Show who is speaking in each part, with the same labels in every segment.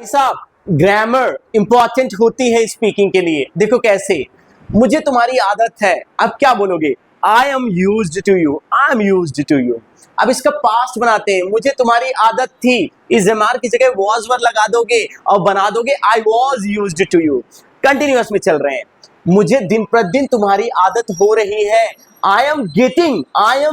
Speaker 1: साहब grammar important होती है स्पीकिंग के लिए। देखो कैसे, मुझे तुम्हारी आदत है, अब क्या बोलोगे? I am used to you, I am used to you. अब इसका पास्ट बनाते हैं, मुझे तुम्हारी आदत थी, इस एमआर की जगह वॉज वर लगा दोगे और बना दोगे I was used to you. Continuous में चल रहे हैं, मुझे दिन प्रतिदिन तुम्हारी आदत हो रही है। I am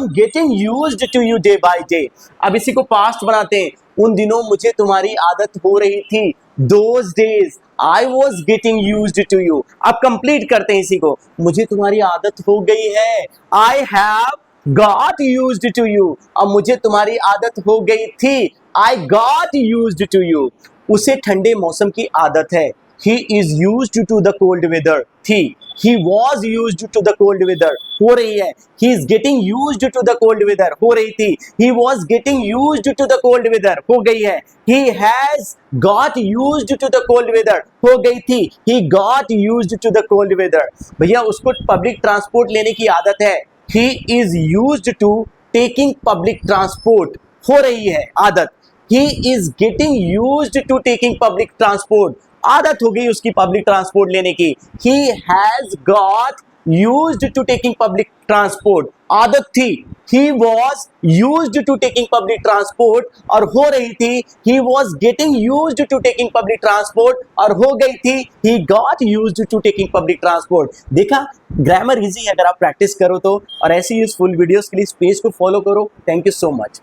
Speaker 1: getting used to you day by day. अब इसी को पास्ट बनाते हैं, उन दिनों मुझे तुम्हारी आदत हो रही थी। Those days I was getting used to you। अब कंप्लीट करते हैं इसी को, मुझे तुम्हारी आदत हो गई है। I have got used to you। अब मुझे तुम्हारी आदत हो गई थी। I got used to you। उसे ठंडे मौसम की आदत है। He is used to the cold weather थी। He was used to the cold weather हो रही है। He is getting used to the cold weather हो रही थी। He was getting used to the cold weather हो गई है। He has got used to the cold weather हो गई थी। He got used to the cold weather। भैया उसको पब्लिक ट्रांसपोर्ट लेने की आदत है। He is used to taking public transport हो रही है आदत। He is getting used to taking public transport आदत हो गई उसकी पब्लिक ट्रांसपोर्ट लेने की। He has got used to taking public transport आदत थी। He was used to taking public transport और हो रही थी। He was getting used to taking public transport और हो गई थी। He got used to taking public transport। देखा, ग्रामर इजी है अगर आप प्रैक्टिस करो तो। और ऐसी यूजफुल वीडियोस के लिए इस पेज को फॉलो करो। Thank you so much.